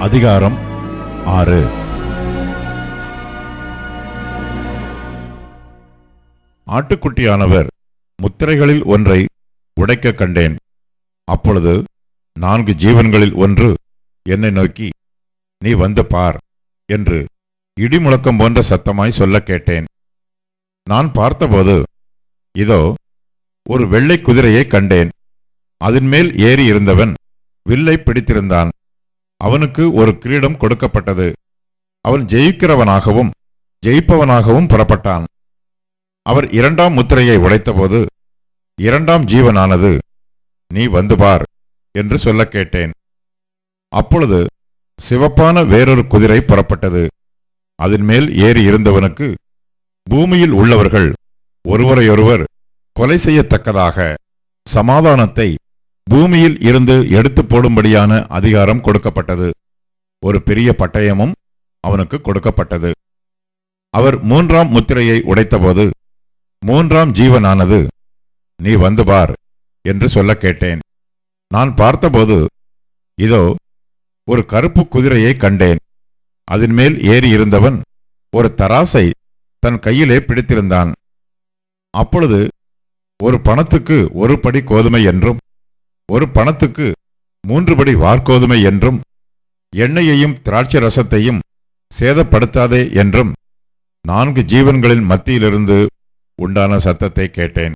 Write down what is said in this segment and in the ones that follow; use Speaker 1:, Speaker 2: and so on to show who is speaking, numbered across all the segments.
Speaker 1: அதிகாரம் 6. ஆட்டுக்குட்டியானவர் முத்திரைகளில் ஒன்றை உடைக்க கண்டேன். அப்பொழுது 4 ஜீவன்களில் ஒன்று என்னை நோக்கி, நீ வந்து பார் என்று இடிமுழக்கம் போன்ற சத்தமாய் சொல்ல கேட்டேன். நான் பார்த்தபோது, இதோ ஒரு வெள்ளை குதிரையை கண்டேன். அதன் மேல் ஏறி இருந்தவன் வில்லை பிடித்திருந்தான். அவனுக்கு ஒரு கிரீடம் கொடுக்கப்பட்டது. அவன் ஜெயிக்கிறவனாகவும் ஜெயிப்பவனாகவும் புறப்பட்டான். அவர் 2ஆம் முத்திரையை உடைத்தபோது 2ஆம் ஜீவனானது, நீ வந்து பார் என்று சொல்ல கேட்டேன். அப்பொழுது சிவப்பான வேறொரு குதிரை புறப்பட்டது. அதன் மேல் ஏறி இருந்தவனுக்கு பூமியில் உள்ளவர்கள் ஒருவரையொருவர் கொலை செய்யத்தக்கதாக சமாதானத்தை பூமியில் இருந்து எடுத்து போடும்படியான அதிகாரம் கொடுக்கப்பட்டது. ஒரு பெரிய பட்டயமும் அவனுக்கு கொடுக்கப்பட்டது. அவர் 3ஆம் முத்திரையை உடைத்தபோது 3ஆம் ஜீவனானது, நீ வந்து பார் என்று சொல்ல கேட்டேன். நான் பார்த்தபோது, இதோ ஒரு கருப்பு குதிரையை கண்டேன். அதன் மேல் ஏறி இருந்தவன் ஒரு தராசை தன் கையிலே பிடித்திருந்தான். அப்பொழுது ஒரு பணத்துக்கு 1 படி கோதுமை என்றும் ஒரு பணத்துக்கு 3 படி வார்கோதுமை என்றும் எண்ணெயையும் திராட்சை ரசத்தையும் சேதப்படுத்தாதே என்றும் 4 ஜீவன்களின் மத்தியிலிருந்து உண்டான சத்தத்தை கேட்டேன்.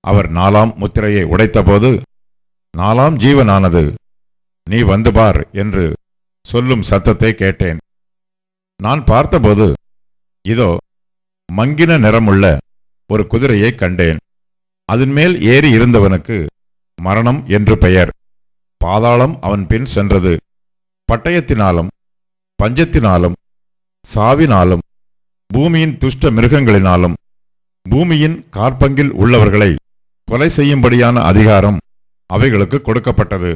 Speaker 1: அவர் 4ஆம் முத்திரையை உடைத்தபோது 4ஆம் ஜீவனானது, நீ வந்து பார் என்று சொல்லும் சத்தத்தை கேட்டேன். நான் பார்த்தபோது, இதோ மங்கின நிறமுள்ள ஒரு குதிரையை கண்டேன். அதன் மேல் ஏறி இருந்தவனுக்கு மரணம் என்று பெயர். பாதாளம் அவன் பின் சென்றது. பட்டயத்தினாலும் பஞ்சத்தினாலும் சாவினாலும் பூமியின் துஷ்ட மிருகங்களினாலும் பூமியின் காற்பங்கில் உள்ளவர்களை கொலை செய்யும்படியான அதிகாரம் அவைகளுக்கு கொடுக்கப்பட்டது.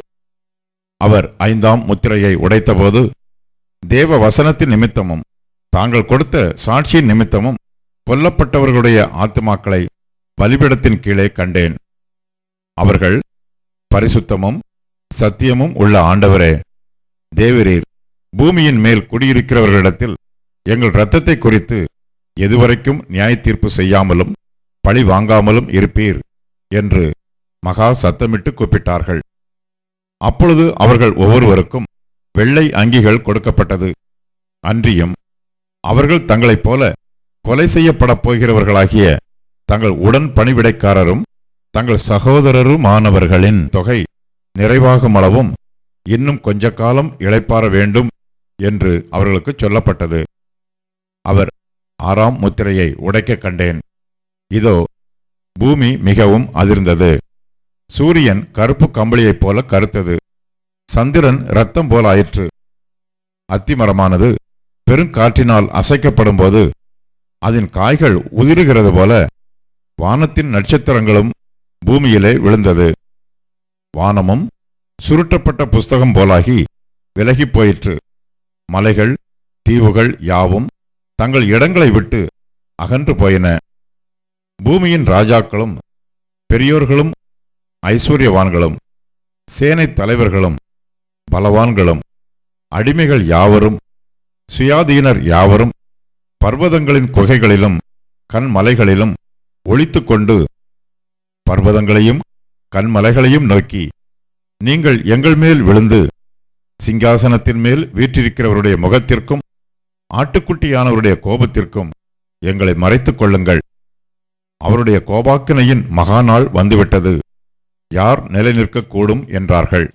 Speaker 1: அவர் 5ஆம் முத்திரையை உடைத்தபோது தேவ வசனத்தின் நிமித்தமும் தாங்கள் கொடுத்த சாட்சியின் நிமித்தமும் கொல்லப்பட்டவர்களுடைய ஆத்துமாக்களை பலிபீடத்தின் கீழே கண்டேன். அவர்கள், பரிசுத்தமும் சத்தியமும் உள்ள ஆண்டவரே, தேவரீர் பூமியின் மேல் குடியிருக்கிறவர்களிடத்தில் எங்கள் இரத்தத்தை குறித்து எதுவரைக்கும் நியாய தீர்ப்பு செய்யாமலும் பழி வாங்காமலும் இருப்பீர் என்று மகா சத்தமிட்டு கூப்பிட்டார்கள். அப்பொழுது அவர்கள் ஒவ்வொருவருக்கும் வெள்ளை அங்கிகள் கொடுக்கப்பட்டது. அன்றியும் அவர்கள் தங்களைப் போல கொலை செய்யப்படப் போகிறவர்களாகிய தங்கள் உடன் பணிவிடைக்காரரும் தங்கள் சகோதரருமானவர்களின் தொகை நிறைவாகுமளவும் இன்னும் கொஞ்ச காலம் இளைப்பாற வேண்டும் என்று அவர்களுக்கு சொல்லப்பட்டது. அவர் 6ஆம் முத்திரையை உடைக்க கண்டேன். இதோ பூமி மிகவும் அதிர்ந்தது. சூரியன் கருப்பு கம்பளியைப் போல கருத்தது. சந்திரன் இரத்தம் போல ஆயிற்று. அத்திமரமானது பெருங்காற்றினால் அசைக்கப்படும் போது அதன் காய்கள் உதிருகிறது போல வானத்தின் நட்சத்திரங்களும் பூமியிலே விழுந்தது. வானமும் சுருட்டப்பட்ட புஸ்தகம் போலாகி விலகிப் போயிற்று. மலைகள் தீவுகள் யாவும் தங்கள் இடங்களை விட்டு அகன்று போயின. பூமியின் ராஜாக்களும் பெரியோர்களும் ஐஸ்வர்யவான்களும் சேனை தலைவர்களும் பலவான்களும் அடிமைகள் யாவரும் சுயாதீனர் யாவரும் பர்வதங்களின் குகைகளிலும் கண்மலைகளிலும் ஒளித்துக்கொண்டு பர்வதங்களையும் கண்மலைகளையும் நோக்கி, நீங்கள் எங்கள் மேல் விழுந்து சிங்காசனத்தின் மேல் வீற்றிருக்கிறவருடைய முகத்திற்கும் ஆட்டுக்குட்டியானவருடைய கோபத்திற்கும் எங்களை மறைத்துக் கொள்ளுங்கள். அவருடைய கோபாக்கினையின் மகாநாள் வந்துவிட்டது. யார் நிலை நிற்கக்கூடும் என்றார்கள்.